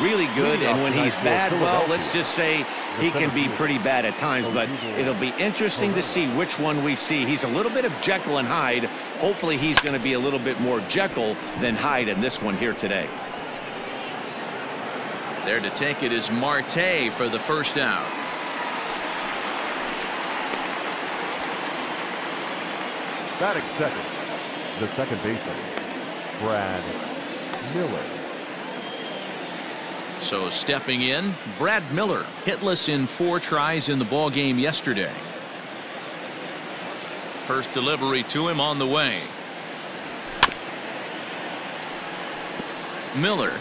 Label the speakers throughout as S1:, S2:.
S1: really good, and when he's bad, well, let's just say he can be pretty bad at times, but it'll be interesting to see which one we see. He's a little bit of Jekyll and Hyde. Hopefully he's going to be a little bit more Jekyll than Hyde in this one here today.
S2: There to take it is Marte for the first out.
S3: Batting second, the second baseman, Brad Miller.
S2: So stepping in, Brad Miller, hitless in 4 tries in the ball game yesterday. First delivery to him on the way. Miller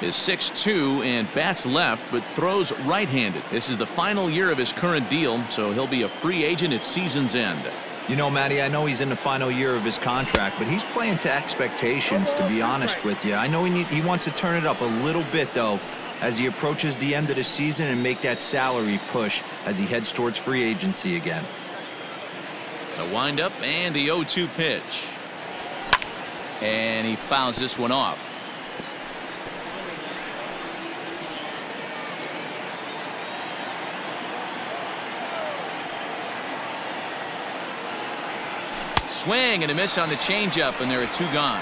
S2: is 6'2" and bats left, but throws right-handed. This is the final year of his current deal, so he'll be a free agent at season's end.
S4: You know, Matty, I know he's in the final year of his contract, but he's playing to expectations, to be honest with you. I know he wants to turn it up a little bit, though, as he approaches the end of the season and make that salary push as he heads towards free agency again.
S2: The windup and the 0-2 pitch. And he fouls this one off. Swing and a miss on the changeup, and there are 2 gone.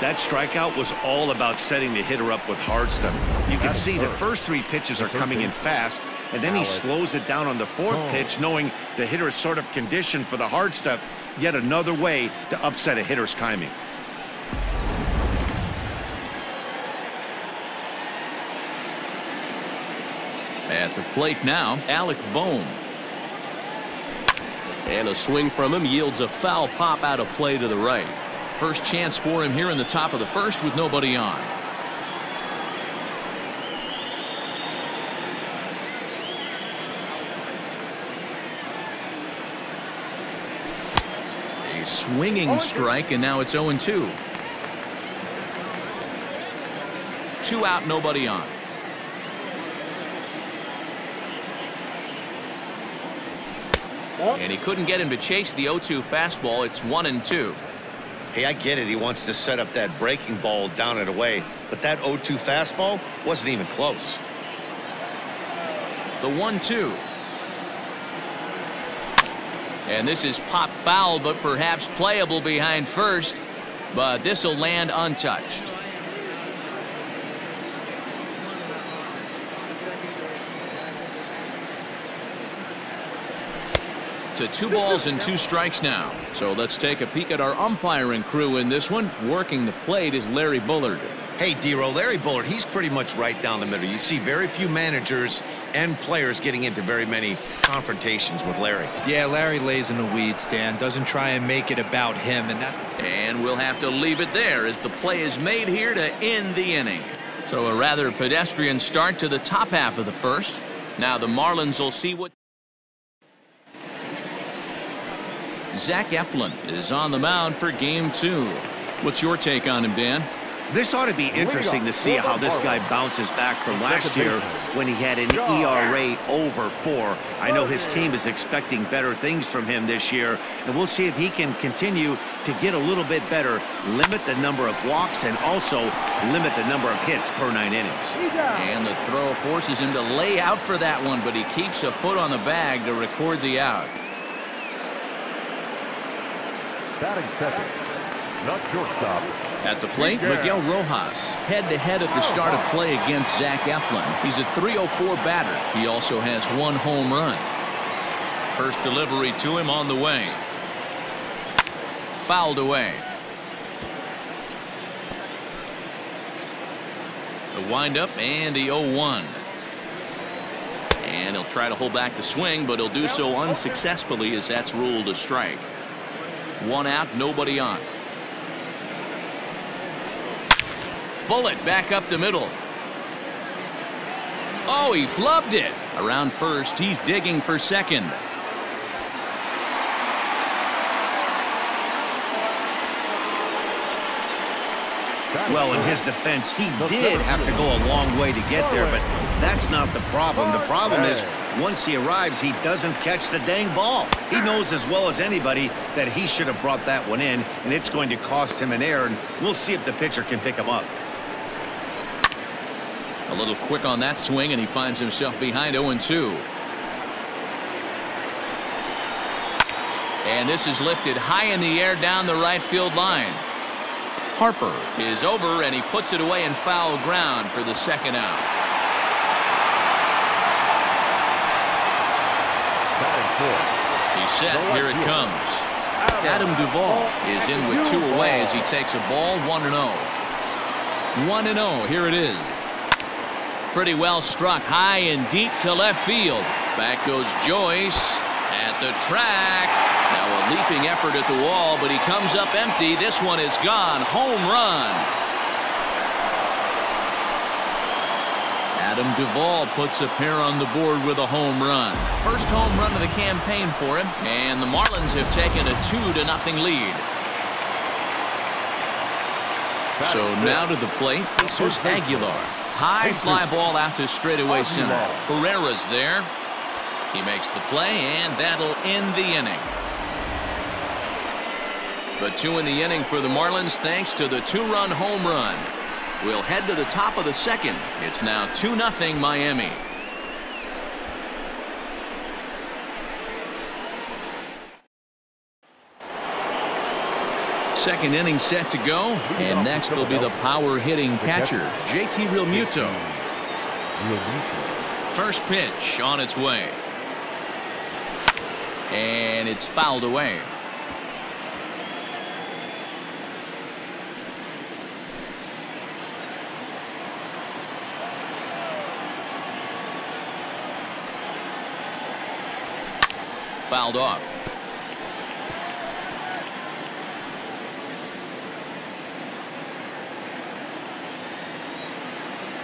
S1: That strikeout was all about setting the hitter up with hard stuff. You can see the first 3 pitches are coming in fast, and then he slows it down on the 4th pitch, knowing the hitter is sort of conditioned for the hard stuff. Yet another way to upset a hitter's timing.
S2: At the plate now, Alec Bohm. And a swing from him yields a foul pop out of play to the right. First chance for him here in the top of the first with nobody on. A swinging strike, and now it's 0-2. 2 out, nobody on. And he couldn't get him to chase the 0-2 fastball. It's 1-2.
S1: Hey, I get it. He wants to set up that breaking ball down and away, but that 0-2 fastball wasn't even close.
S2: The 1-2. And this is pop foul, but perhaps playable behind first. But this will land untouched. To 2 balls and 2 strikes now. So let's take a peek at our umpiring crew in this one. Working the plate is Larry Bullard.
S1: Hey, D-Row, Larry Bullard, he's pretty much right down the middle. You see very few managers and players getting into very many confrontations with Larry.
S4: Yeah, Larry lays in the weeds, Dan. Doesn't try and make it about him.
S2: And we'll have to leave it there as the play is made here to end the inning. So a rather pedestrian start to the top half of the first. Now the Marlins will see what Zach Eflin is on the mound for game 2. What's your take on him, Dan?
S1: This ought to be interesting to see how this guy bounces back from last year when he had an ERA over 4. I know his team is expecting better things from him this year, and we'll see if he can continue to get a little bit better, limit the number of walks, and also limit the number of hits per 9 innings.
S2: And the throw forces him to lay out for that one, but he keeps a foot on the bag to record the out.
S3: Batting second, not shortstop.
S2: At the plate, Miguel Rojas, head-to-head at the start of play against Zach Eflin. He's a .304 batter. He also has 1 home run. First delivery to him on the way. Fouled away. The windup and the 0-1. And he'll try to hold back the swing, but he'll do so unsuccessfully as that's ruled a strike. 1 out, nobody on. Bullet back up the middle. Oh, he flubbed it. Around first, he's digging for second.
S1: Well, in his defense, he did have to go a long way to get there, but that's not the problem. The problem is once he arrives, he doesn't catch the dang ball. He knows as well as anybody that he should have brought that one in, and it's going to cost him an error, and we'll see if the pitcher can pick him up.
S2: A little quick on that swing, and he finds himself behind 0-2. And this is lifted high in the air down the right field line. Harper is over, and he puts it away in foul ground for the second out. He's set. Here it comes. Adam Duvall is in with 2 away as he takes a ball. 1-0. 1-0. Here it is. Pretty well struck high and deep to left field. Back goes Joyce at the track. Now a leaping effort at the wall, but he comes up empty. This one is gone. Home run. Adam Duvall puts a pair on the board with a home run. First home run of the campaign for him, and the Marlins have taken a 2-0 lead. So now to the plate, Jesus Aguilar. High fly ball out to straightaway center. Herrera's there. He makes the play, and that'll end the inning. But 2 in the inning for the Marlins thanks to the 2-run home run. We'll head to the top of the second. It's now 2-0 Miami. Second inning set to go, and next will be the power hitting catcher, JT Realmuto. First pitch on its way. And it's fouled away. Fouled off.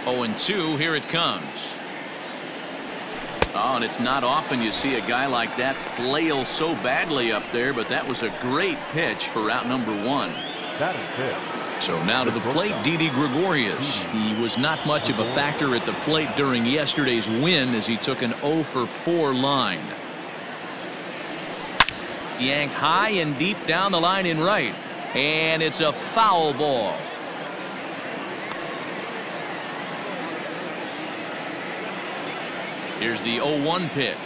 S2: Oh, and 2. Here it comes. Oh, and it's not often you see a guy like that flail so badly up there, but that was a great pitch for out number 1. So now to the plate, Didi Gregorius. He was not much of a factor at the plate during yesterday's win as he took an 0-for-4 line. Yanked high and deep down the line in right, and it's a foul ball. Here's the 0-1 pitch.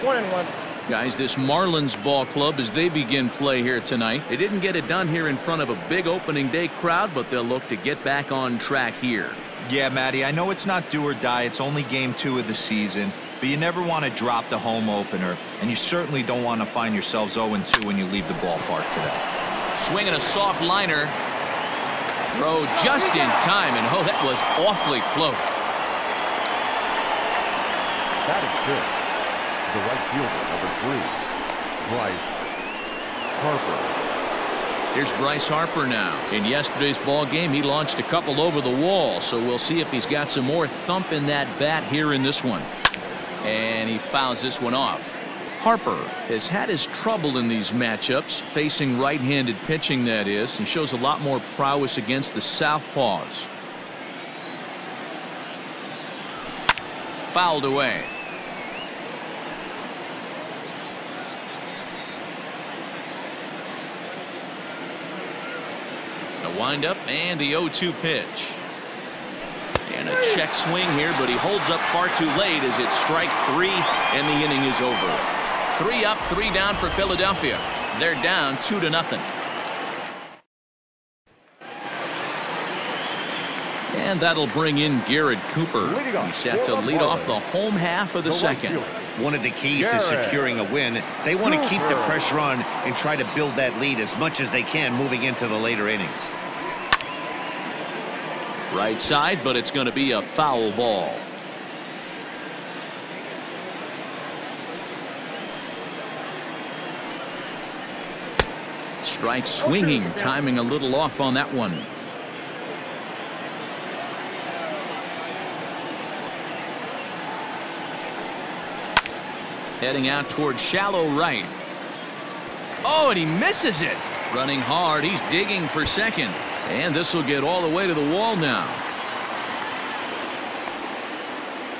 S5: 1-1.
S2: Guys, this Marlins ball club, as they begin play here tonight, they didn't get it done here in front of a big opening day crowd, but they'll look to get back on track here.
S4: Yeah, Matty, I know it's not do or die. It's only game 2 of the season, but you never want to drop the home opener, and you certainly don't want to find yourselves 0-2 when you leave the ballpark today.
S2: Swinging a soft liner. Throw just in time, and oh, that was awfully close.
S3: That is good. The right fielder, number 3, Bryce Harper.
S2: Here's Bryce Harper now. In yesterday's ball game, he launched a couple over the wall, so we'll see if he's got some more thump in that bat here in this one. And he fouls this one off. Harper has had his trouble in these matchups, facing right-handed pitching, that is, and shows a lot more prowess against the southpaws. Fouled away. A windup and the 0-2 pitch. And a check swing here, but he holds up far too late as it's strike 3 and the inning is over. 3 up, 3 down for Philadelphia. They're down 2-0. And that'll bring in Garrett Cooper. He's set to lead off the home half of the second.
S1: One of the keys to securing a win, they want to keep the pressure on and try to build that lead as much as they can moving into the later innings.
S2: Right side, but it's going to be a foul ball. Strike swinging, timing a little off on that one. Heading out towards shallow right. Oh, and he misses it. Running hard, he's digging for second. And this will get all the way to the wall now.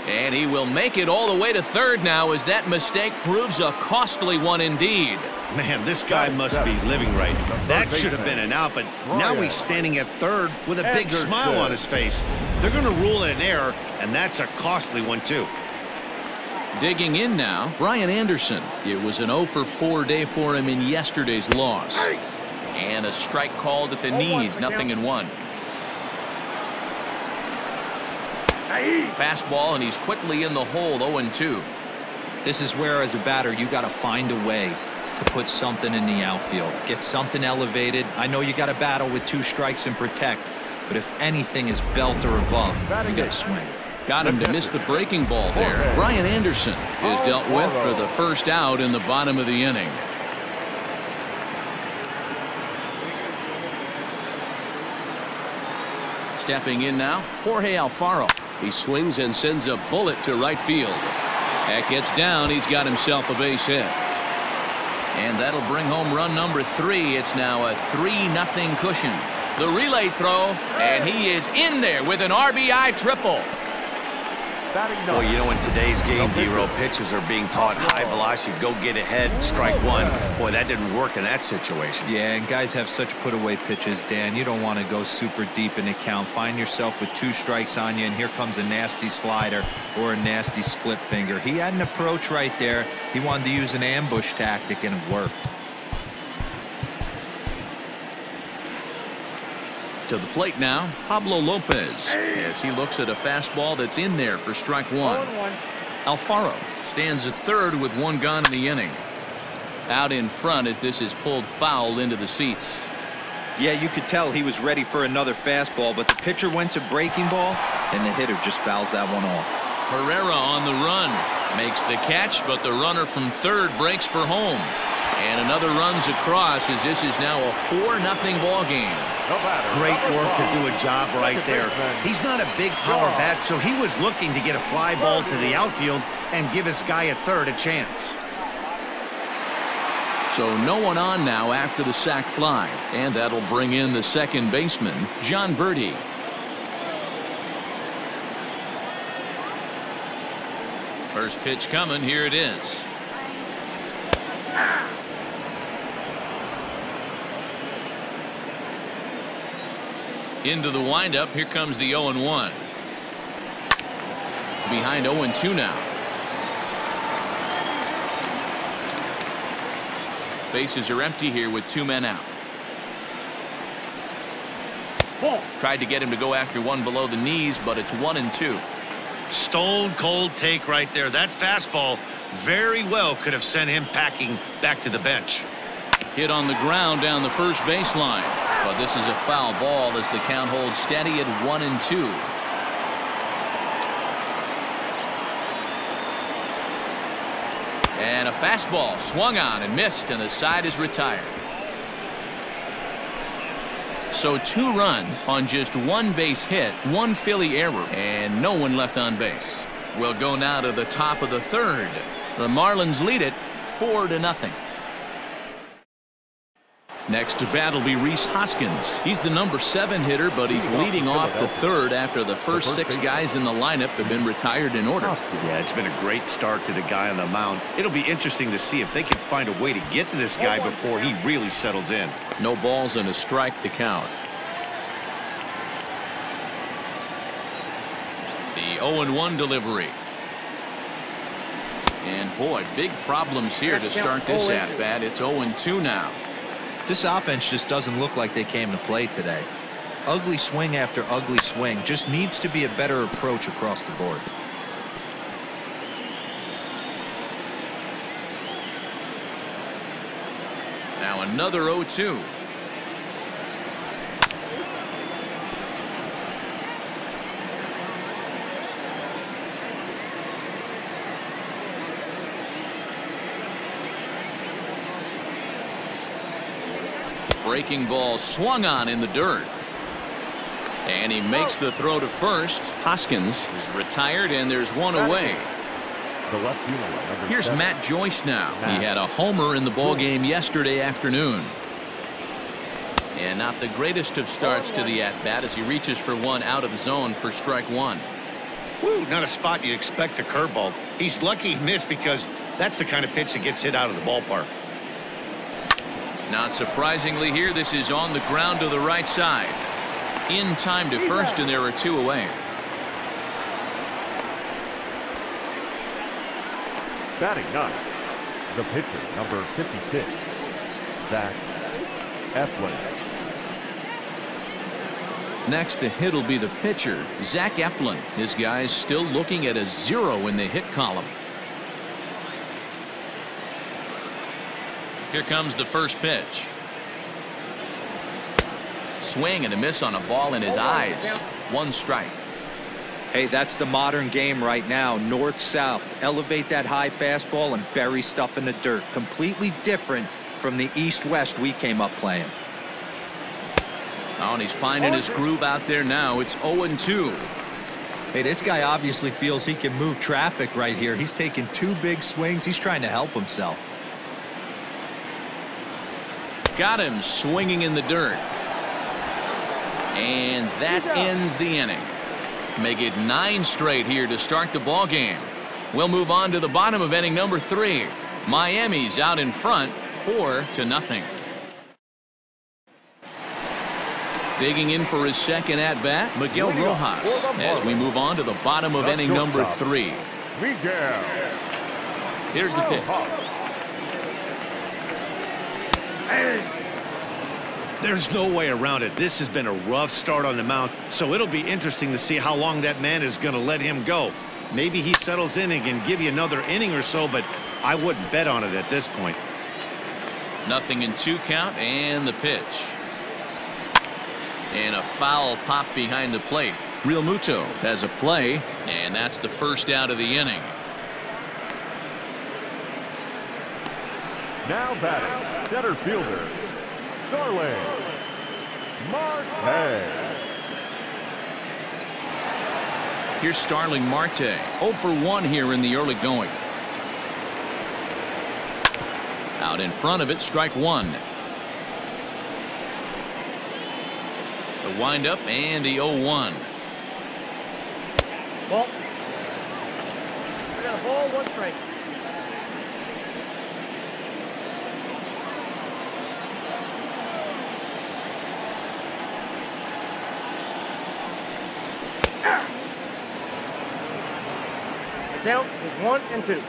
S2: And he will make it all the way to third now as that mistake proves a costly one indeed.
S1: Man, this guy must be living right. That should have been an out, but now he's standing at third with a big smile on his face. They're going to rule it an error, and that's a costly one, too.
S2: Digging in now, Brian Anderson. It was an 0 for 4 day for him in yesterday's loss. And a strike called at the knees, 0-1. Fastball, and he's quickly in the hole, 0-2.
S4: This is where, as a batter, you got to find a way to put something in the outfield. Get something elevated. I know you got to battle with 2 strikes and protect, but if anything is belt or above, you got to swing.
S2: Got him to miss the breaking ball there. Brian Anderson is dealt with for the first out in the bottom of the inning. Stepping in now, Jorge Alfaro. He swings and sends a bullet to right field. That gets down. He's got himself a base hit. And that'll bring home run number 3. It's now a 3-0 cushion. The relay throw, and he is in there with an RBI triple.
S1: Boy, you know, in today's game, D-Row, pitchers are being taught high velocity, go get ahead, strike one. Boy, that didn't work in that situation.
S4: Yeah, and guys have such put-away pitches, Dan. You don't want to go super deep in the count. Find yourself with 2 strikes on you, and here comes a nasty slider or a nasty split finger. He had an approach right there. He wanted to use an ambush tactic, and it worked.
S2: To the plate now, Pablo Lopez, as he looks at a fastball that's in there for strike 1. Alfaro stands at third with 1 gone in the inning. Out in front as this is pulled foul into the seats.
S4: Yeah, you could tell he was ready for another fastball, but the pitcher went to breaking ball, and the hitter just fouls that one off.
S2: Herrera on the run. Makes the catch, but the runner from third breaks for home. And another runs across as this is now a 4-0 ball game.
S1: Great work to do a job right there. He's not a big power bat, so he was looking to get a fly ball to the outfield and give his guy at third a chance.
S2: So no one on now after the sac fly, and that'll bring in the second baseman, John Birdie. First pitch coming, here it is. Into the windup, here comes the 0-1. Behind 0-2 now. Bases are empty here with 2 men out. Tried to get him to go after one below the knees, but it's 1-2.
S1: Stone cold take right there. That fastball very well could have sent him packing back to the bench.
S2: Hit on the ground down the first baseline, but this is a foul ball as the count holds steady at 1-2. And a fastball swung on and missed, and the side is retired. So 2 runs on just 1 base hit, 1 Philly error, and no one left on base. We'll go now to the top of the third. The Marlins lead it 4-0. Next to bat will be Rhys Hoskins. He's the number 7 hitter, but he's leading off the third after the first 6 guys in the lineup have been retired in order.
S1: Yeah, it's been a great start to the guy on the mound. It'll be interesting to see if they can find a way to get to this guy before he really settles in.
S2: No balls and a strike to count. The 0-1 delivery. And boy, big problems here to start this at bat. It's 0-2 now.
S4: This offense just doesn't look like they came to play today. Ugly swing after ugly swing. Just needs to be a better approach across the board.
S2: Now another 0-2. Breaking ball swung on in the dirt. And he makes the throw to first. Hoskins is retired, and there's one away. Here's Matt Joyce now. He had a homer in the ball game yesterday afternoon. And not the greatest of starts to the at-bat as he reaches for one out of the zone for strike 1.
S1: Woo, not a spot you'd expect a curveball. He's lucky he missed because that's the kind of pitch that gets hit out of the ballpark.
S2: Not surprisingly here, this is on the ground to the right side. In time to first, and there are 2 away.
S3: Batting 9, the pitcher, number 56, Zach Eflin.
S2: Next to hit will be the pitcher, Zach Eflin. His guy's still looking at a 0 in the hit column. Here comes the first pitch. Swing and a miss on a ball in his eyes. 1 strike.
S4: Hey, that's the modern game right now. North-south. Elevate that high fastball and bury stuff in the dirt. Completely different from the east-west we came up playing.
S2: Oh, and he's finding his groove out there now. It's 0-2.
S4: Hey, this guy obviously feels he can move traffic right here. He's taking 2 big swings. He's trying to help himself.
S2: Got him swinging in the dirt. And that ends the inning. Make it 9 straight here to start the ball game. We'll move on to the bottom of inning number 3. Miami's out in front, 4-0. Digging in for his second at-bat, Miguel Rojas, as we move on to the bottom of inning number 3.
S3: Miguel.
S2: Here's the pitch.
S1: There's no way around it. This has been a rough start on the mound, so it'll be interesting to see how long that man is going to let him go. Maybe he settles in and can give you another inning or so, but I wouldn't bet on it at this point.
S2: 0-2 count, and the pitch. And a foul pop behind the plate. Real Muto has a play, and that's the first out of the inning.
S3: Now batting, center fielder, Starling Marte.
S2: Here's Starling Marte, 0 for 1 here in the early going. Out in front of it, strike 1. The windup and the 0-1.
S5: Ball. We got a ball, 1 strike. The count is 1-2.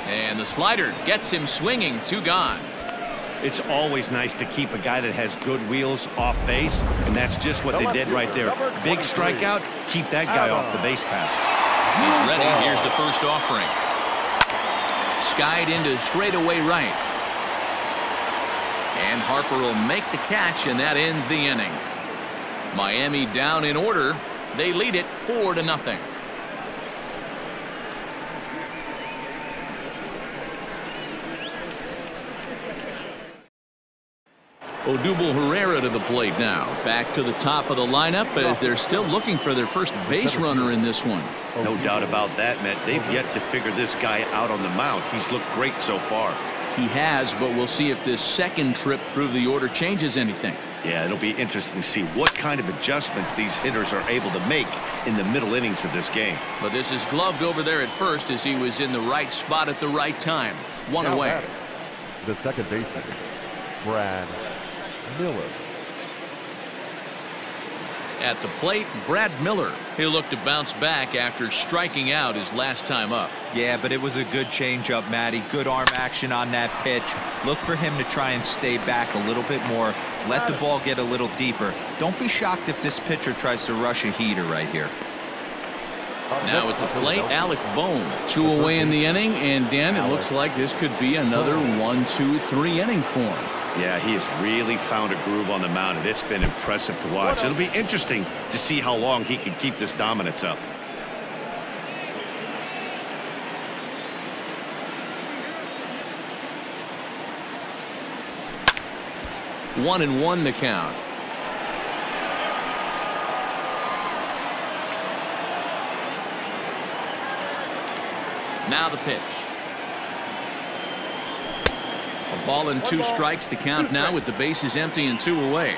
S2: And the slider gets him swinging, 2 gone.
S1: It's always nice to keep a guy that has good wheels off base, and that's just what they did right there. Big strikeout, keep that guy off the base path.
S2: He's ready. Here's the first offering. Skied into straightaway right. And Harper will make the catch, and that ends the inning. Miami down in order. They lead it 4-0. Odubel Herrera to the plate now. Back to the top of the lineup as they're still looking for their first base runner in this one.
S1: No doubt about that, Matt. They've yet to figure this guy out on the mound. He's looked great so far.
S2: He has, but we'll see if this second trip through the order changes anything.
S1: Yeah, it'll be interesting to see what kind of adjustments these hitters are able to make in the middle innings of this game.
S2: But this is gloved over there at first as he was in the right spot at the right time. 1 away.
S3: The second baseman, Brad Miller.
S2: At the plate, Brad Miller. He'll look to bounce back after striking out his last time up.
S4: Yeah, but it was a good changeup, Matty. Good arm action on that pitch. Look for him to try and stay back a little bit more. Let the ball get a little deeper. Don't be shocked if this pitcher tries to rush a heater right here.
S2: Now at the plate, Alec Bohm. 2 away in the inning, and Dan, it looks like this could be another 1-2-3 inning for him.
S1: Yeah, he has really found a groove on the mound, and it's been impressive to watch. It'll be interesting to see how long he can keep this dominance up.
S2: One and one the count. Now the pitch. A ball and 2 strikes. The count now with the bases empty and 2 away.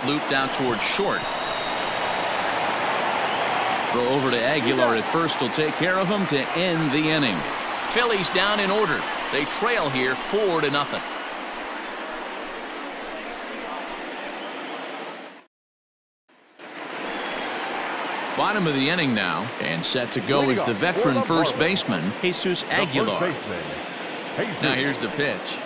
S2: Looped out towards short. Throw over to Aguilar at first will take care of him to end the inning. Phillies down in order. They trail here 4-0. Bottom of the inning now, and set to go is the veteran first baseman, Jesus Aguilar. Now here's the pitch.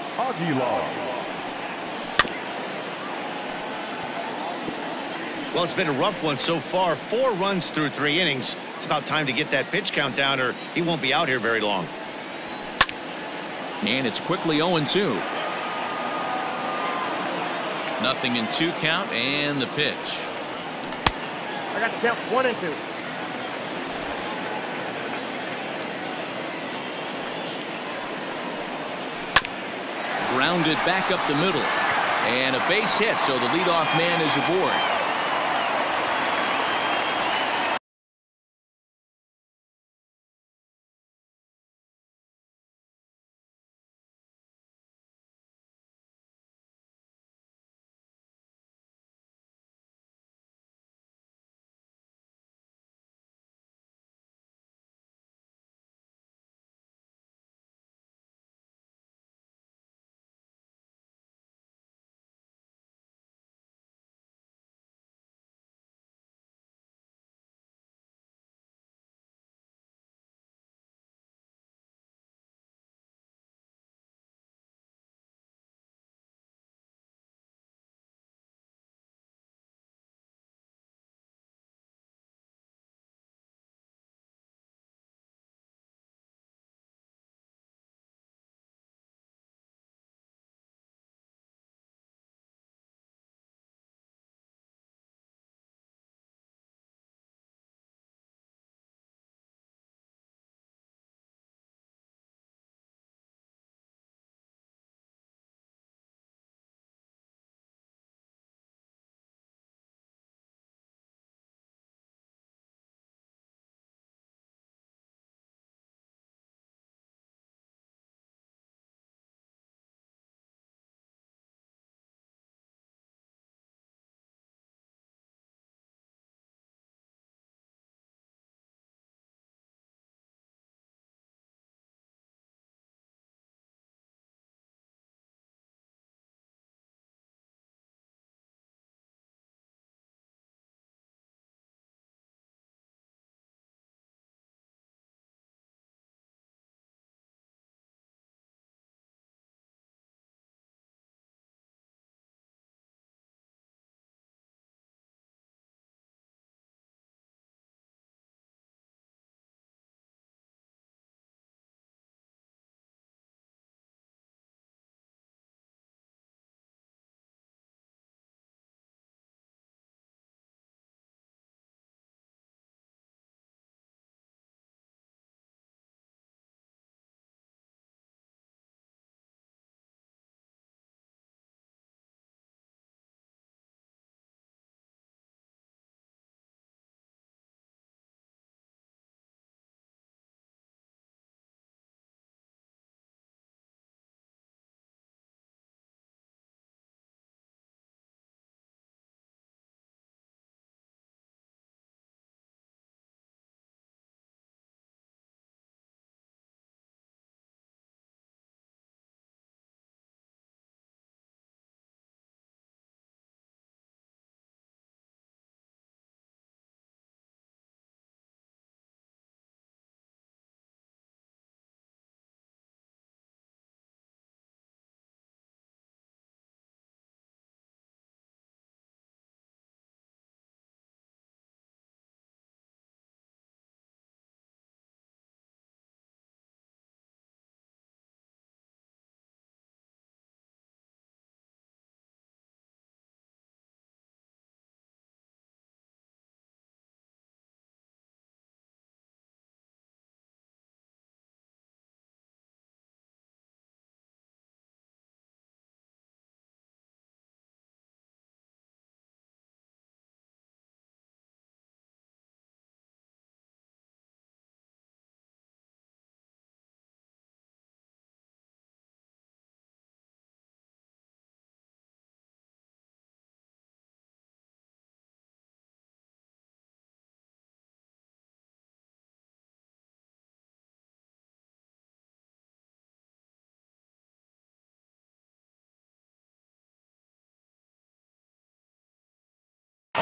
S1: Well, it's been a rough one so far. 4 runs through 3 innings. It's about time to get that pitch count down, or he won't be out here very long.
S2: And it's quickly 0-2. Nothing in 2 count, and the pitch.
S5: I got the count 1 and 2.
S2: Grounded back up the middle. And a base hit, so the leadoff man is aboard.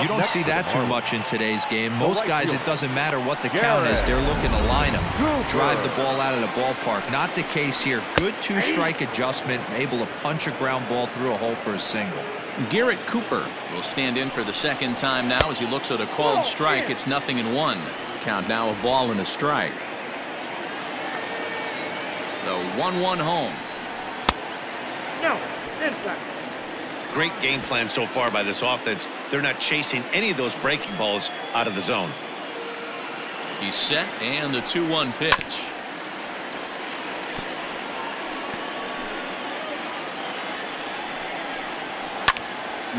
S4: You don't see that too much in today's game. Most guys, it doesn't matter what the count is. They're looking to line them, drive the ball out of the ballpark. Not the case here. Good two-strike adjustment, able to punch a ground ball through a hole for a single.
S2: Garrett Cooper will stand in for the second time now as he looks at a called strike. It's 0-1. Count now a ball and a strike. The 1-1 home.
S5: No, inside.
S1: Great game plan so far by this offense. They're not chasing any of those breaking balls out of the zone.
S2: He's set, and the 2-1 pitch.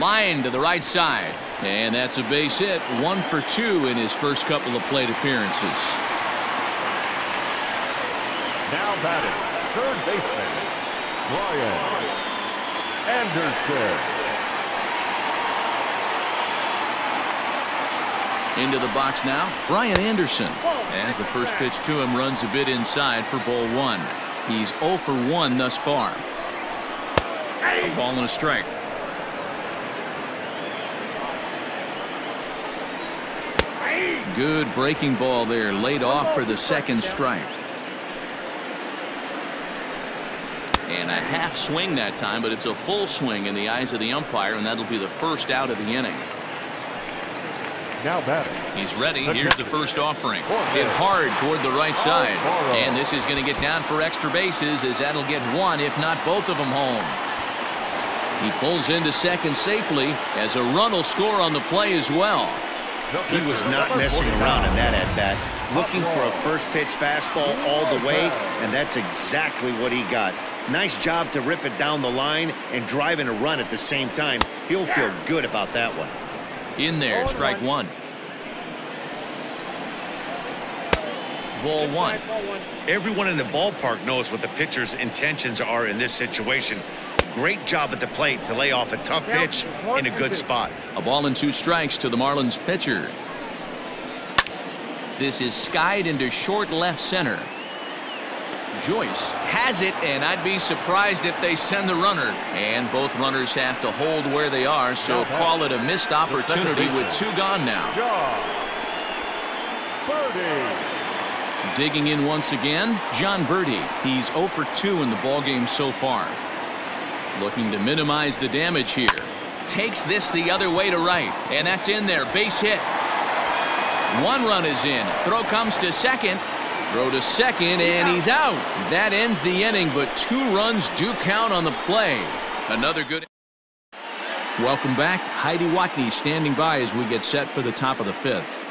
S2: Line to the right side, and that's a base hit. 1 for 2 in his first couple of plate appearances.
S3: Now batting, third baseman, Brian Anderson.
S2: Into the box now, Brian Anderson. As the first pitch to him runs a bit inside for ball 1. He's 0 for 1 thus far. A ball and a strike. Good breaking ball there, laid off for the second strike. And a half swing that time, but it's a full swing in the eyes of the umpire, and that'll be the first out of the inning.
S3: Now batting.
S2: He's ready. Here's the first offering. Hit hard toward the right side. And this is going to get down for extra bases, as that'll get one, if not both of them, home. He pulls into second safely, as a run will score on the play as well.
S1: He was not messing around in that at-bat. Looking for a first-pitch fastball all the way, and that's exactly what he got. Nice job to rip it down the line and drive in a run at the same time. He'll feel good about that one.
S2: In there, strike 1. Ball 1.
S1: Everyone in the ballpark knows what the pitcher's intentions are in this situation. Great job at the plate to lay off a tough pitch in a good spot.
S2: A ball and 2 strikes to the Marlins pitcher. This is skied into short left center. Joyce has it, and I'd be surprised if they send the runner. And both runners have to hold where they are, so call it a missed opportunity with 2 gone now. Digging in once again, John Birdie. He's 0 for 2 in the ballgame so far. Looking to minimize the damage here. Takes this the other way to right, and that's in there. Base hit. 1 run is in. Throw comes to second. Throw to second, and he's out. That ends the inning, but 2 runs do count on the play. Another good. Welcome back. Heidi Watney standing by as we get set for the top of the 5th.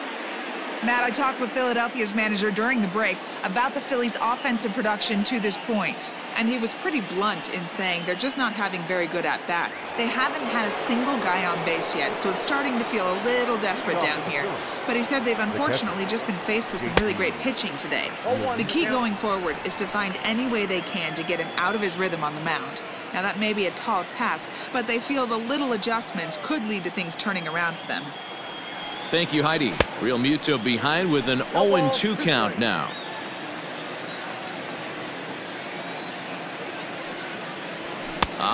S6: Matt, I talked with Philadelphia's manager during the break about the Phillies' offensive production to this point. And he was pretty blunt in saying they're just not having very good at-bats. They haven't had a single guy on base yet, so it's starting to feel a little desperate down here. But he said they've unfortunately just been faced with some really great pitching today. The key going forward is to find any way they can to get him out of his rhythm on the mound. Now, that may be a tall task, but they feel the little adjustments could lead to things turning around for them.
S2: Thank you, Heidi. Real Muto behind with an 0-2 count now.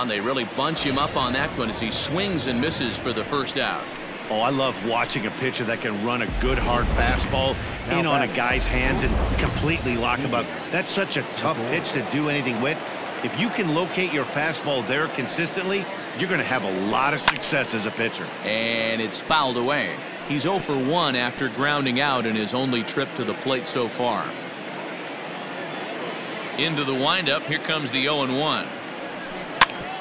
S2: They really bunch him up on that one as he swings and misses for the first out.
S1: Oh, I love watching a pitcher that can run a good hard fastball in on a guy's hands and completely lock him up. That's such a tough pitch to do anything with. If you can locate your fastball there consistently, you're going to have a lot of success as a pitcher.
S2: And it's fouled away. He's 0 for 1 after grounding out in his only trip to the plate so far. Into the windup, here comes the 0-1.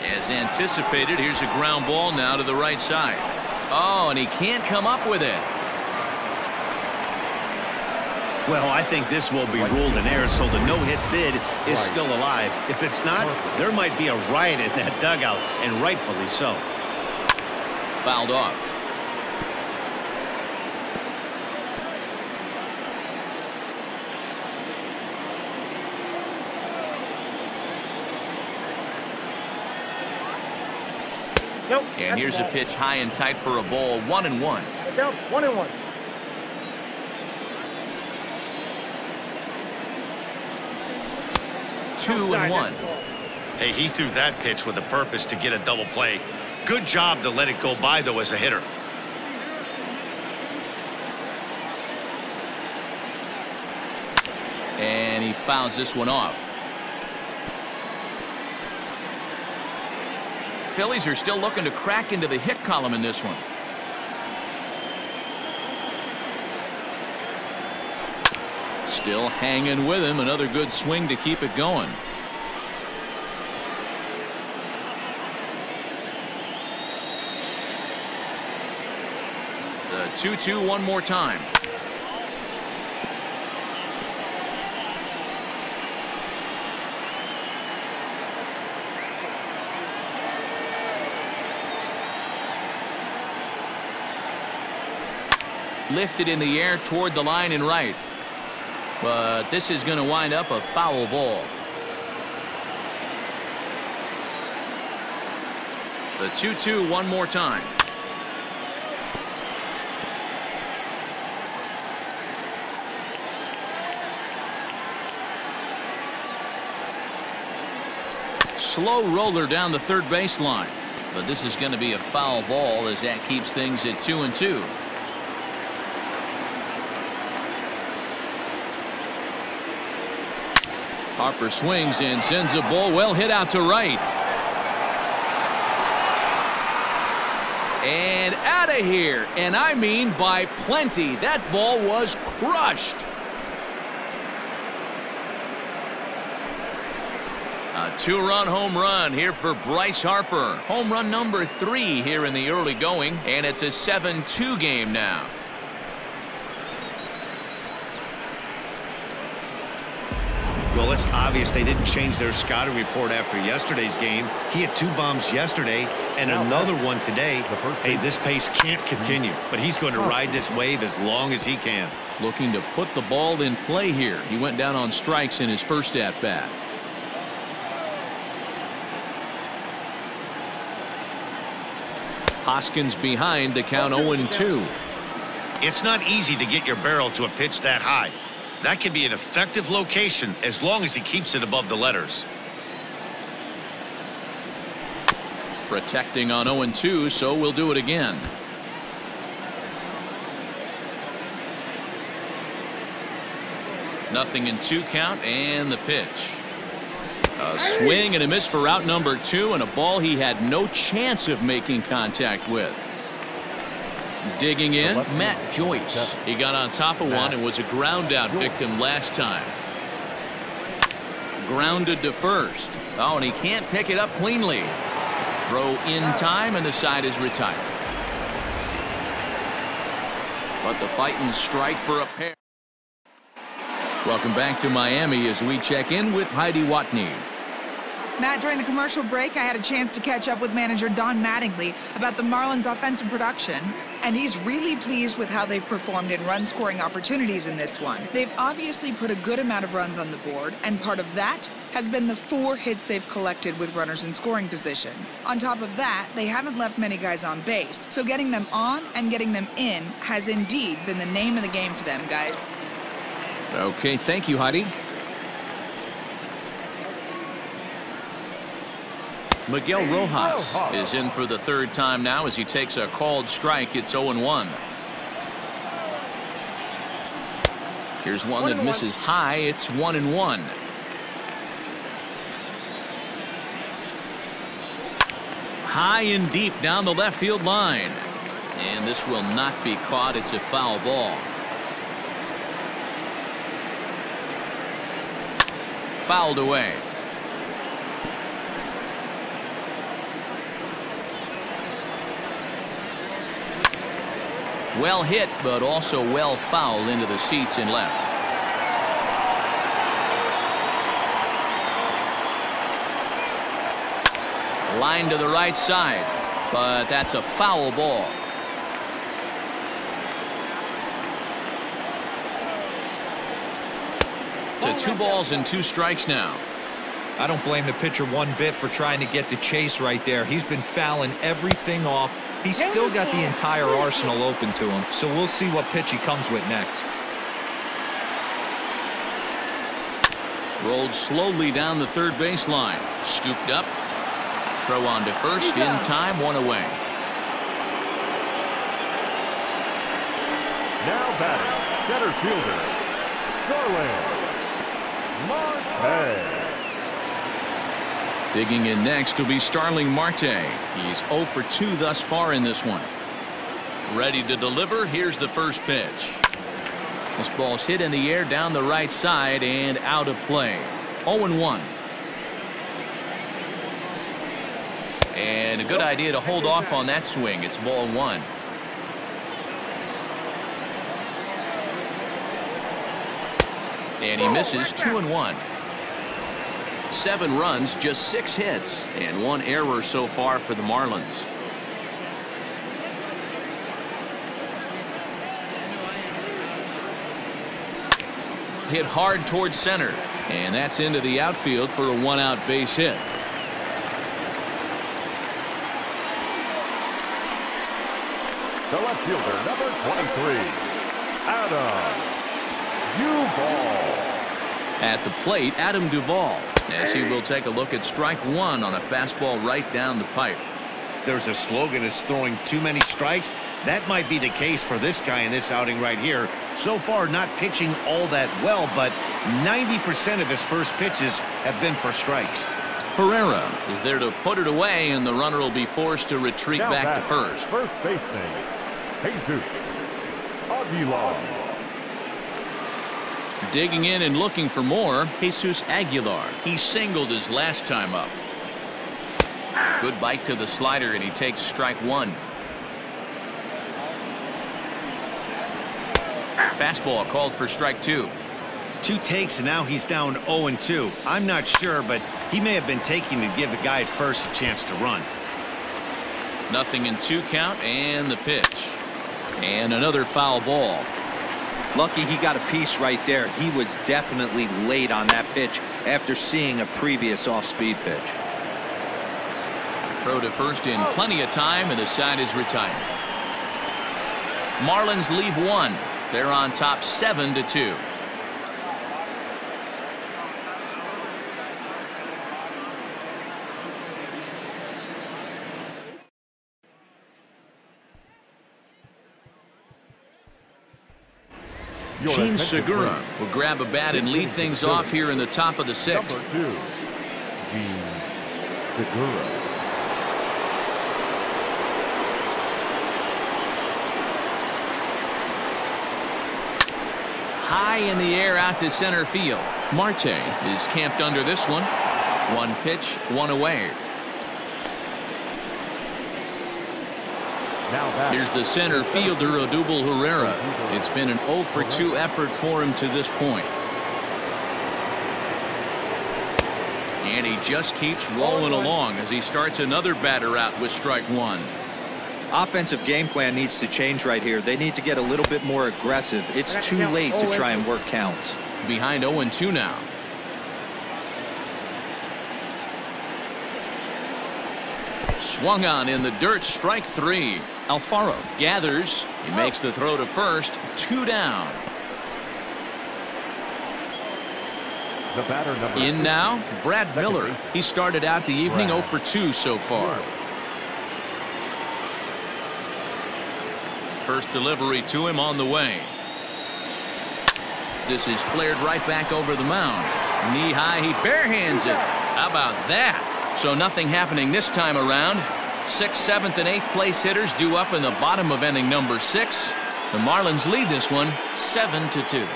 S2: As anticipated, here's a ground ball now to the right side. Oh, and he can't come up with it.
S1: Well, I think this will be ruled an error, so the no-hit bid is still alive. If it's not, there might be a riot in that dugout, and rightfully so.
S2: Fouled off.
S5: Nope.
S2: And here's a pitch high and tight for a ball. 1-1.
S5: Nope, 1-1.
S2: Two and one.
S1: Hey, he threw that pitch with a purpose to get a double play. Good job to let it go by, though, as a hitter.
S2: And he fouls this one off. Phillies are still looking to crack into the hit column in this one. Still hanging with him. Another good swing to keep it going. The 2-2 one more time. Lifted in the air toward the line and right. But this is going to wind up a foul ball. The 2-2 one more time. Slow roller down the third baseline. But this is going to be a foul ball as that keeps things at 2-2. Harper swings and sends a ball well hit out to right. And out of here. And I mean by plenty. That ball was crushed. A two-run home run here for Bryce Harper. Home run number 3 here in the early going. And it's a 7-2 game now.
S1: Well, it's obvious they didn't change their scouting report after yesterday's game. He had 2 bombs yesterday and another one today. Hey, this pace can't continue, but he's going to ride this wave as long as he can.
S2: Looking to put the ball in play here. He went down on strikes in his first at-bat. Hoskins behind, the count 0-2.
S1: It's not easy to get your barrel to a pitch that high. That can be an effective location as long as he keeps it above the letters.
S2: Protecting on 0-2, so we'll do it again. Nothing in 2 count and the pitch. A swing and a miss for out number 2 and a ball he had no chance of making contact with. Digging in, Matt Joyce. He got on top of one and was a ground out victim last time. Grounded to first. Oh, and he can't pick it up cleanly. Throw in time and the side is retired. But the fighting strike for a pair. Welcome back to Miami as we check in with Heidi Watney.
S6: Matt, during the commercial break, I had a chance to catch up with manager Don Mattingly about the Marlins' offensive production, and he's really pleased with how they've performed in run-scoring opportunities in this one. They've obviously put a good amount of runs on the board, and part of that has been the 4 hits they've collected with runners in scoring position. On top of that, they haven't left many guys on base, so getting them on and getting them in has indeed been the name of the game for them, guys.
S2: Okay, thank you, Heidi. Miguel Rojas is in for the 3rd time now as he takes a called strike. It's 0-1. Here's one that misses high. It's 1-1. High and deep down the left field line. And this will not be caught. It's a foul ball. Fouled away. Well hit, but also well fouled into the seats and left. Line to the right side, but that's a foul ball. To 2 balls and 2 strikes now.
S4: I don't blame the pitcher one bit for trying to get the chase right there. He's been fouling everything off. He's still got the entire arsenal open to him, so we'll see what pitch he comes with next.
S2: Rolled slowly down the third baseline. Scooped up. Throw on to first. In time, 1 away.
S3: Now batting, center fielder, Garland. Marte.
S2: Digging in next will be Starling Marte. He's 0 for 2 thus far in this one. Ready to deliver. Here's the first pitch. This ball's hit in the air down the right side and out of play. 0-1. And a good idea to hold off on that swing. It's ball 1. And he misses. 2-1. 7 runs, just 6 hits, and 1 error so far for the Marlins. Hit hard towards center, and that's into the outfield for a 1-out base hit.
S3: The left fielder, number 23, Adam Duvall.
S2: At the plate, Adam Duvall, as he will take a look at strike 1 on a fastball right down the pipe.
S1: There's a slogan is throwing too many strikes. That might be the case for this guy in this outing right here. So far, not pitching all that well, but 90% of his first pitches have been for strikes.
S2: Herrera is there to put it away, and the runner will be forced to retreat back to first.
S3: First baseman, Jesus Aguilar.
S2: Digging in and looking for more, Jesus Aguilar. He singled his last time up. Good bite to the slider, and he takes strike 1. Fastball called for strike 2.
S1: 2 takes, and now he's down 0-2. I'm not sure, but he may have been taking to give the guy at first a chance to run.
S2: 0-2 count, and the pitch. And another foul ball.
S4: Lucky he got a piece right there. He was definitely late on that pitch after seeing a previous off-speed pitch.
S2: Throw to first in plenty of time, and the side is retired. Marlins leave 1. They're on top 7-2. Gene Segura will grab a bat and lead things off here in the top of the 6th.
S3: Number 2, Gene Segura.
S2: High in the air out to center field. Marte is camped under this one. 1 pitch, 1 away. Here's the center fielder, Odubel Herrera. It's been an 0 for 2 effort for him to this point. And he just keeps rolling along as he starts another batter out with strike 1.
S4: Offensive game plan needs to change right here. They need to get a little bit more aggressive. It's too late to try and work counts.
S2: Behind 0-2 now. Swung on in the dirt, strike 3. Alfaro gathers. He makes the throw to first. 2 down.
S3: The batter number
S2: In
S3: 2.
S2: now, Brad Miller. He started out the evening 0 for 2 so far. First delivery to him on the way. This is flared right back over the mound. Knee high, he barehands it. How about that? So nothing happening this time around. 6th, 7th, and 8th place hitters due up in the bottom of inning number 6. The Marlins lead this one 7-2.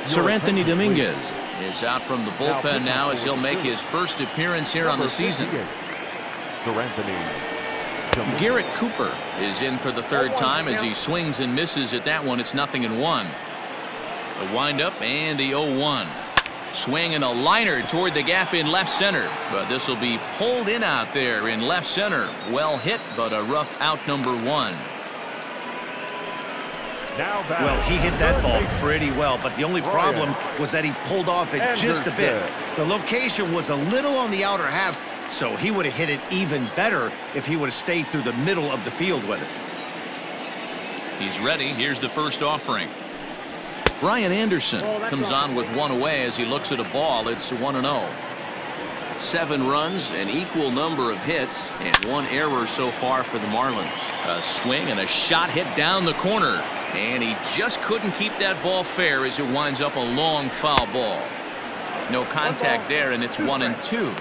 S2: Sir Anthony Dominguez is out from the bullpen now as he'll make his first appearance here on the season.
S3: Sir Anthony.
S2: Garrett Cooper is in for the 3rd time as he swings and misses at that one. It's 0-1. The windup and the 0-1. Swing and a liner toward the gap in left center, but this will be pulled in out there in left center. Well hit, but a rough out number 1.
S1: Well, he hit that ball pretty well, but the only problem was that he pulled off it just a bit. The location was a little on the outer half, so he would have hit it even better if he would have stayed through the middle of the field with it.
S2: He's ready. Here's the first offering. Brian Anderson comes on with 1 away as he looks at a ball. It's 1-0. 7 runs, an equal number of hits, and 1 error so far for the Marlins. A swing and a shot hit down the corner, and he just couldn't keep that ball fair as it winds up a long foul ball. No contact there, and it's 1-2.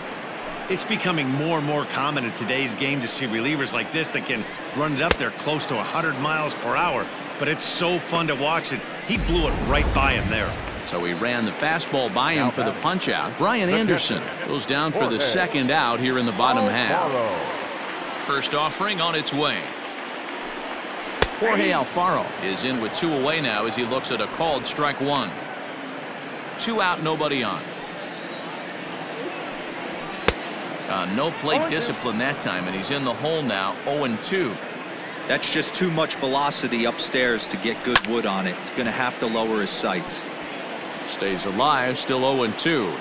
S1: It's becoming more and more common in today's game to see relievers like this that can run it up there close to 100 miles per hour. But it's so fun to watch it. He blew it right by him there.
S2: So he ran the fastball by him for the punch out. Brian Anderson goes down for the second out here in the bottom half. First offering on its way. Jorge Alfaro is in with 2 away now as he looks at a called strike 1. 2 out, nobody on. No plate discipline that time, and he's in the hole now, 0-2.
S4: That's just too much velocity upstairs to get good wood on it. It's going to have to lower his sights.
S2: Stays alive, still 0-2.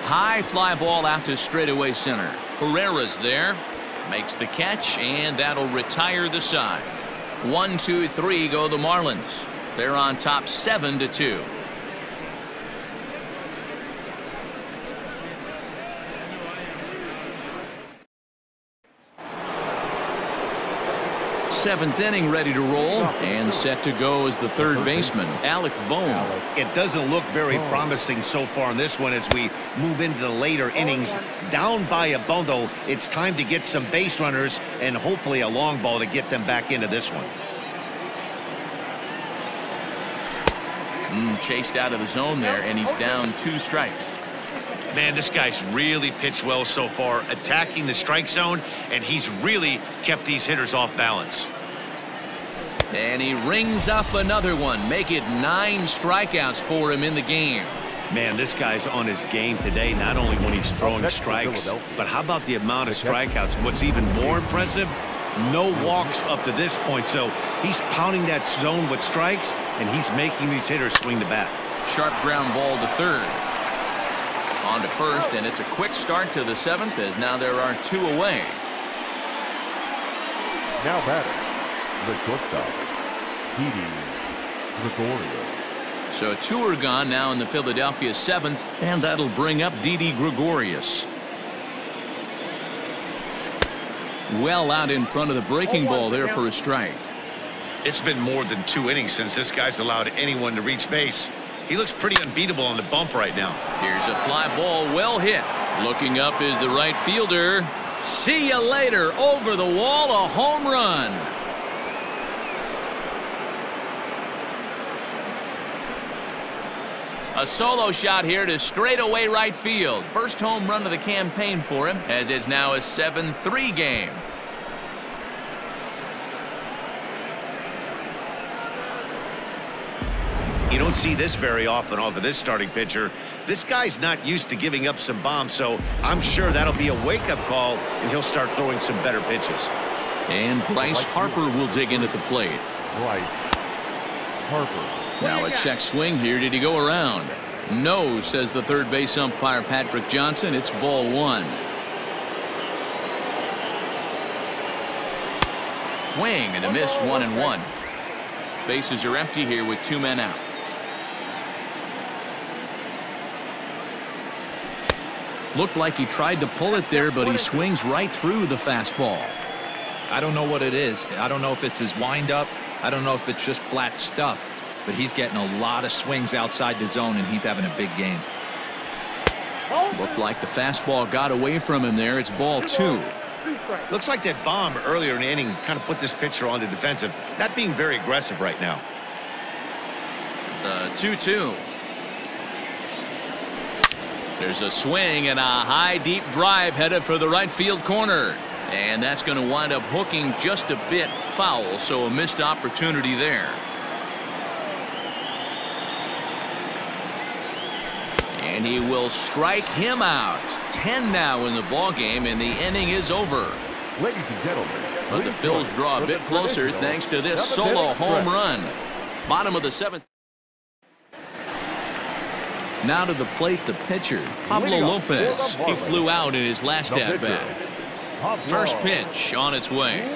S2: High fly ball out to straightaway center. Herrera's there, makes the catch, and that'll retire the side. 1, 2, 3 go the Marlins. They're on top 7-2. Seventh inning ready to roll, and set to go as the third baseman, Alec Bohm.
S1: It doesn't look very promising so far in this one as we move into the later innings. Down by a bundle, it's time to get some base runners and hopefully a long ball to get them back into this one.
S2: Chased out of the zone there, and he's down 2 strikes.
S1: Man, this guy's really pitched well so far, attacking the strike zone, and he's really kept these hitters off balance.
S2: And he rings up another one, make it 9 strikeouts for him in the game.
S1: Man, this guy's on his game today, not only when he's throwing strikes, but how about the amount of strikeouts? What's even more impressive, no walks up to this point, so he's pounding that zone with strikes, and he's making these hitters swing the bat.
S2: Sharp ground ball to third. On to first, and it's a quick start to the 7th as now there are 2 away.
S3: Now batting, the shortstop, Didi Gregorius.
S2: So 2 are gone now in the Philadelphia 7th, and that'll bring up Didi Gregorius. Well out in front of the breaking ball there for a strike.
S1: It's been more than 2 innings since this guy's allowed anyone to reach base. He looks pretty unbeatable on the bump right now.
S2: Here's a fly ball, well hit. Looking up is the right fielder. See you later. Over the wall, a home run. A solo shot here to straightaway right field. First home run of the campaign for him, as it's now a 7-3 game.
S1: You don't see this very often off of this starting pitcher. This guy's not used to giving up some bombs, so I'm sure that'll be a wake-up call, and he'll start throwing some better pitches.
S2: And Bryce Harper will dig in at the plate.
S3: Bryce Harper.
S2: Now a check swing here. Did he go around? No, says the third base umpire Patrick Johnson. It's ball 1. Swing and a miss, 1-1. Bases are empty here with 2 men out. Looked like he tried to pull it there, but he swings right through the fastball.
S4: I don't know what it is. I don't know if it's his windup. I don't know if it's just flat stuff. But he's getting a lot of swings outside the zone, and he's having a big game.
S2: Looked like the fastball got away from him there. It's ball 2.
S1: Looks like that bomb earlier in the inning kind of put this pitcher on the defensive, not being very aggressive right now.
S2: 2-2. There's a swing and a high deep drive headed for the right field corner, and that's going to wind up hooking just a bit foul, so a missed opportunity there. And he will strike him out. 10 now in the ball game, and the inning is over.
S3: Ladies and gentlemen,
S2: but the Phils draw a bit closer thanks to this solo home run. Bottom of the 7th. Now to the plate, the pitcher, Pablo Lopez. He flew out in his last at-bat. First pitch on its way.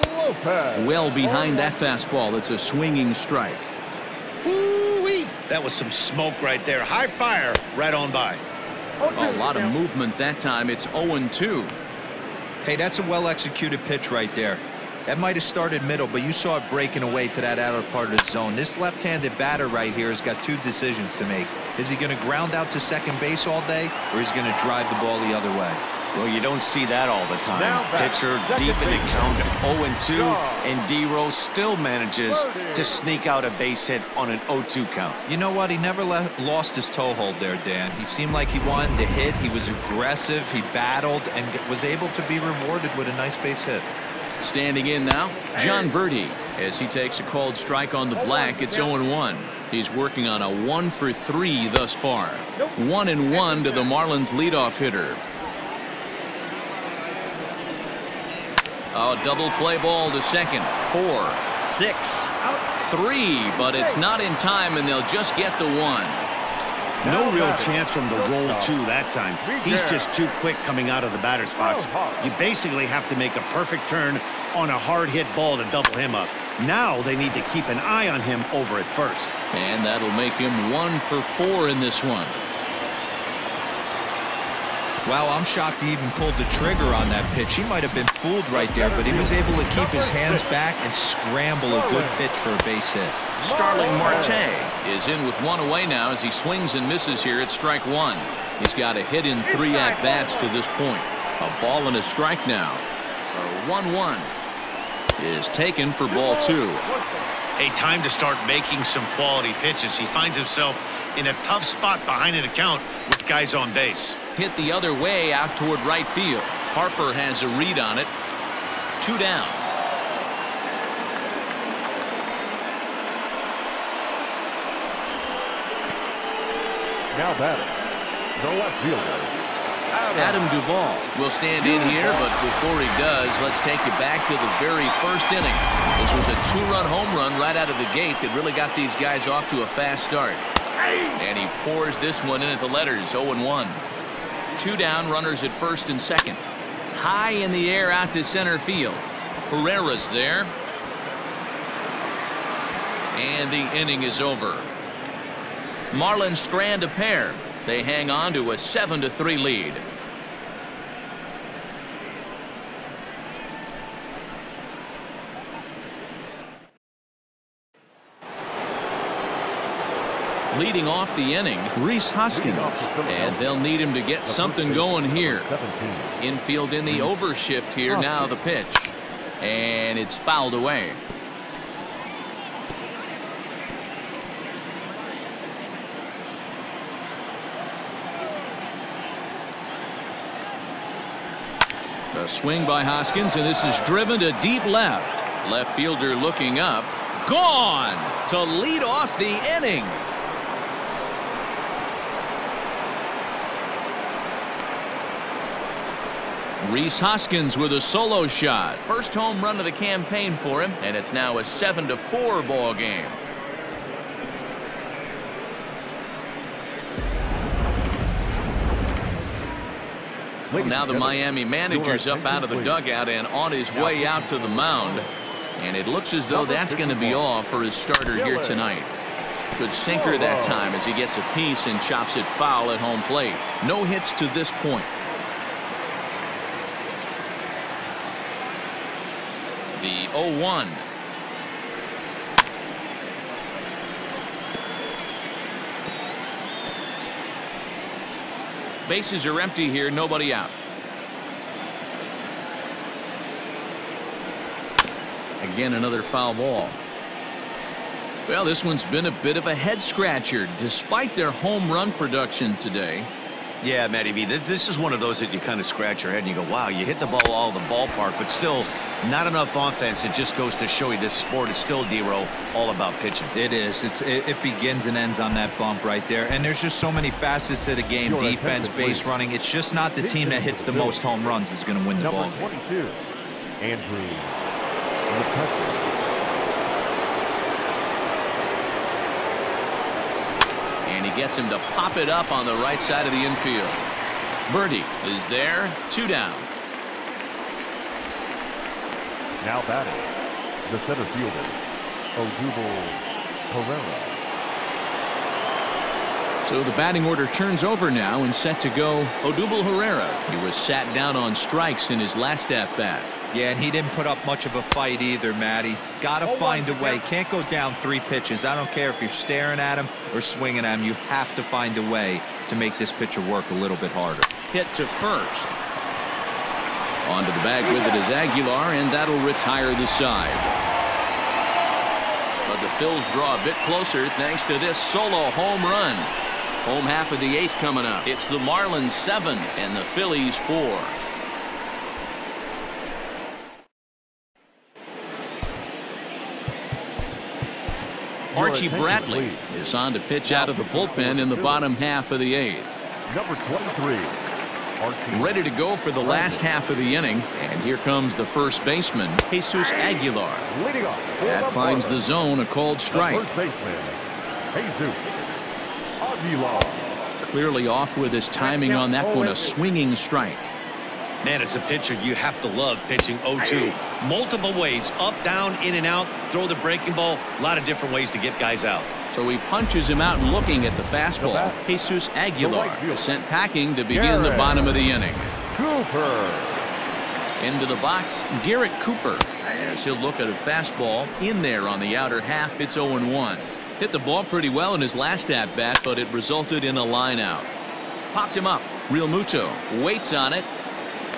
S2: Well behind that fastball. It's a swinging strike.
S1: Woo-wee! That was some smoke right there. High fire right on by.
S2: A lot of movement that time. It's 0-2.
S4: Hey, that's a well-executed pitch right there. That might have started middle, but you saw it breaking away to that outer part of the zone. This left-handed batter right here has got two decisions to make. Is he going to ground out to second base all day, or is he going to drive the ball the other way?
S1: Well, you don't see that all the time. Pitcher deep in the count, 0-2, and D-Rose still manages to sneak out a base hit on an 0-2 count.
S4: You know what? He never lost his toe hold there, Dan. He seemed like he wanted to hit. He was aggressive. He battled and was able to be rewarded with a nice base hit.
S2: Standing in now, John Birdie, as he takes a called strike on the black. It's 0-1. He's working on a 1-for-3 thus far. 1-1 to the Marlins leadoff hitter. Oh, double play ball to second. 4, 6, 3, but it's not in time, and they'll just get the 1.
S1: No real chance from the roll two that time. He's just too quick coming out of the batter's box. You basically have to make a perfect turn on a hard hit ball to double him up. Now they need to keep an eye on him over at first.
S2: And that'll make him 1-for-4 in this one.
S4: Wow, I'm shocked he even pulled the trigger on that pitch. He might have been fooled right there, but he was able to keep his hands back and scramble a good pitch for a base hit.
S2: Starling Marte is in with 1 away now as he swings and misses here at strike 1. He's got a hit in 3 at-bats to this point. A ball and a strike now. A 1-1 is taken for ball 2.
S1: A time to start making some quality pitches. He finds himself in a tough spot behind an account with guys on base.
S2: Hit the other way out toward right field. Harper has a read on it. 2 down.
S3: Now batting, the left fielder,
S2: Adam Duvall will stand in here, but before he does, let's take you back to the very first inning. This was a 2-run home run right out of the gate that really got these guys off to a fast start. And he pours this one in at the letters. 0-1. 2 down, runners at first and second. High in the air out to center field. Pereira's there. And the inning is over. Marlins strand a pair. They hang on to a 7-3 lead. Leading off the inning, Rhys Hoskins, and they'll need him to get something going here. Infield in the overshift here. Now the pitch, and it's fouled away. A swing by Hoskins, and this is driven to deep left. Left fielder looking up. Gone to lead off the inning. Rhys Hoskins with a solo shot. First home run of the campaign for him, and it's now a 7-4 ball game. Well, now the Miami manager's up out of the dugout and on his way out to the mound. And it looks as though that's going to be all for his starter here tonight. Good sinker that time as he gets a piece and chops it foul at home plate. No hits to this point. The 0-1. Bases are empty here, nobody out. Again, another foul ball. Well, this one's been a bit of a head scratcher despite their home run production today.
S1: Yeah, Matty V, this is one of those that you kind of scratch your head and you go, wow, you hit the ball all in the ballpark, but still not enough offense. It just goes to show you this sport is still, D-Row, all about pitching.
S4: It is. It begins and ends on that bump right there. And there's just so many facets to the game. Defense, base running. It's just not the team that hits the most home runs is going to win the ball game.
S3: 22, Andrew McCutcheon.
S2: And he gets him to pop it up on the right side of the infield. Birdie is there. 2 down.
S3: Now batting, the center fielder, Odubel Pereira.
S2: So the batting order turns over now and set to go Odubel Herrera. He was sat down on strikes in his last at-bat.
S4: Yeah, and he didn't put up much of a fight either, Matty. Got to find a way. Can't go down 3 pitches. I don't care if you're staring at him or swinging at him. You have to find a way to make this pitcher work a little bit harder.
S2: Hit to first. Onto the bag with it is Aguilar, and that'll retire the side. But the Phils draw a bit closer thanks to this solo home run. Home half of the 8th coming up. It's the Marlins 7 and the Phillies 4. Archie Bradley is on to pitch out of the bullpen in the bottom half of the 8th.
S3: Number 23.
S2: Ready to go for the last half of the inning, and here comes the first baseman, Jesus Aguilar. That finds the zone, a called strike.
S3: First baseman, Jesus Aguilar.
S2: Clearly off with his timing on that one, a swinging strike.
S1: Man, as a pitcher, you have to love pitching 0-2. Multiple ways, up, down, in and out, throw the breaking ball. A lot of different ways to get guys out.
S2: So he punches him out looking at the fastball. Jesus Aguilar is sent packing to begin the bottom of the inning.
S3: Cooper.
S2: Into the box, Garrett Cooper. As he'll look at a fastball in there on the outer half. It's 0-1. Hit the ball pretty well in his last at-bat, but it resulted in a line out. Popped him up. Real Muto waits on it,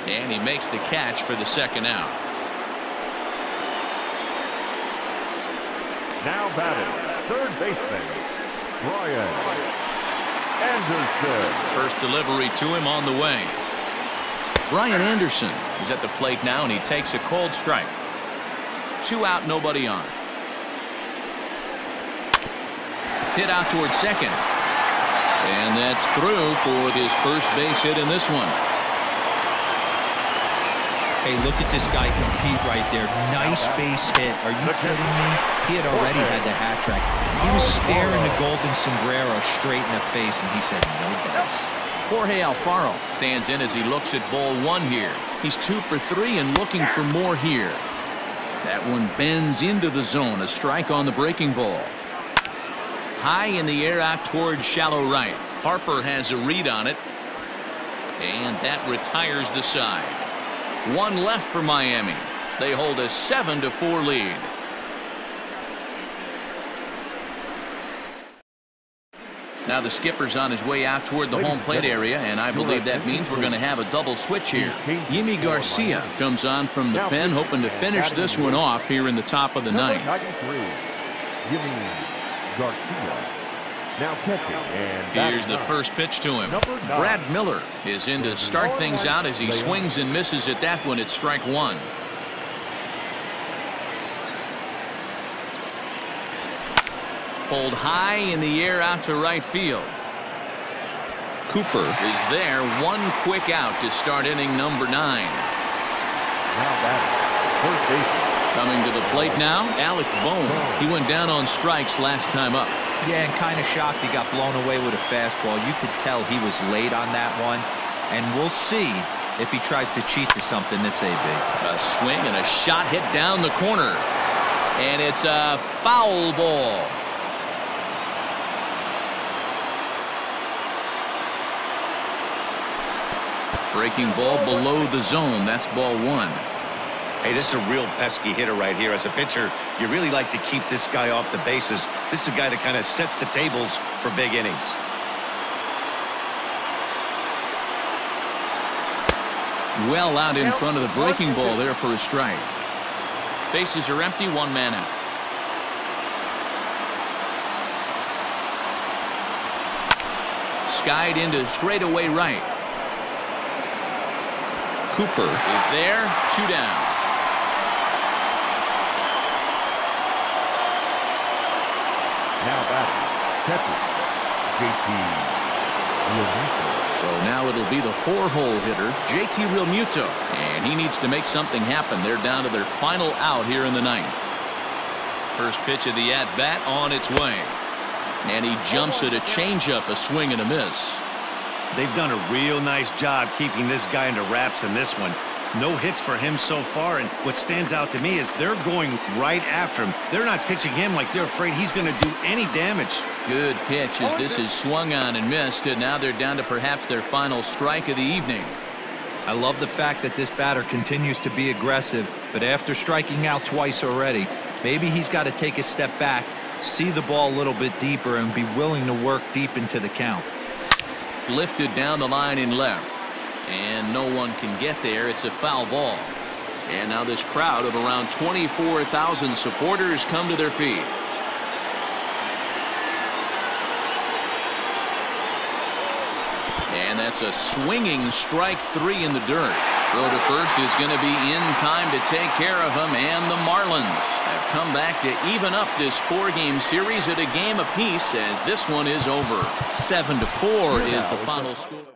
S2: and he makes the catch for the second out.
S3: Now batting, third baseman, Brian Anderson.
S2: First delivery to him on the way. Brian Anderson is at the plate now, and he takes a called strike. 2 out, nobody on. Hit out towards second. And that's through for his first base hit in this one.
S4: Hey, look at this guy compete right there. Nice base hit. Are you kidding me? He had already had the hat trick. He was staring the golden sombrero straight in the face, and he said, no dice.
S2: Jorge Alfaro stands in as he looks at ball 1 here. He's 2 for 3 and looking for more here. That one bends into the zone. A strike on the breaking ball. High in the air out towards shallow right. Harper has a read on it, and that retires the side. 1 left for Miami. They hold a 7-4 lead. Now the skipper's on his way out toward the home plate area, and I believe that means we're going to have a double switch here. Yimi Garcia comes on from the pen, hoping to finish this one off here in the top of the 9th.
S3: Yimi Garcia. Now catching, and
S2: here's the first pitch to him. Brad Miller is in to start things out as he swings and misses at that one. It's strike 1. Pulled high in the air out to right field. Cooper is there. 1 quick out to start inning number 9.
S3: Now batting, first base.
S2: Coming to the plate now, Alec Bohm. He went down on strikes last time up.
S4: Yeah, and kind of shocked he got blown away with a fastball. You could tell he was late on that one, and we'll see if he tries to cheat to something this AB.
S2: A swing and a shot hit down the corner, and it's a foul ball. Breaking ball below the zone. That's ball 1.
S1: Hey, this is a real pesky hitter right here. As a pitcher, you really like to keep this guy off the bases. This is a guy that kind of sets the tables for big innings.
S2: Well out in front of the breaking ball there for a strike. Bases are empty, 1 man out. Skied into straightaway right. Cooper is there, 2 down.
S3: Now batting, catcher, JT Realmuto.
S2: So now it'll be the 4-hole hitter, JT Realmuto, and he needs to make something happen. They're down to their final out here in the 9th. First pitch of the at-bat on its way, and he jumps at a changeup, a swing and a miss.
S1: They've done a real nice job keeping this guy into wraps in this one. No hits for him so far, and what stands out to me is they're going right after him. They're not pitching him like they're afraid he's going to do any damage.
S2: Good pitch as this is swung on and missed, and now they're down to perhaps their final strike of the evening.
S4: I love the fact that this batter continues to be aggressive, but after striking out twice already, maybe he's got to take a step back, see the ball a little bit deeper, and be willing to work deep into the count.
S2: Lifted down the line in left. And no one can get there. It's a foul ball. And now this crowd of around 24,000 supporters come to their feet. And that's a swinging strike 3 in the dirt. Throw to first is going to be in time to take care of him, and the Marlins have come back to even up this 4-game series at a game apiece as this one is over. 7-4 is the final score.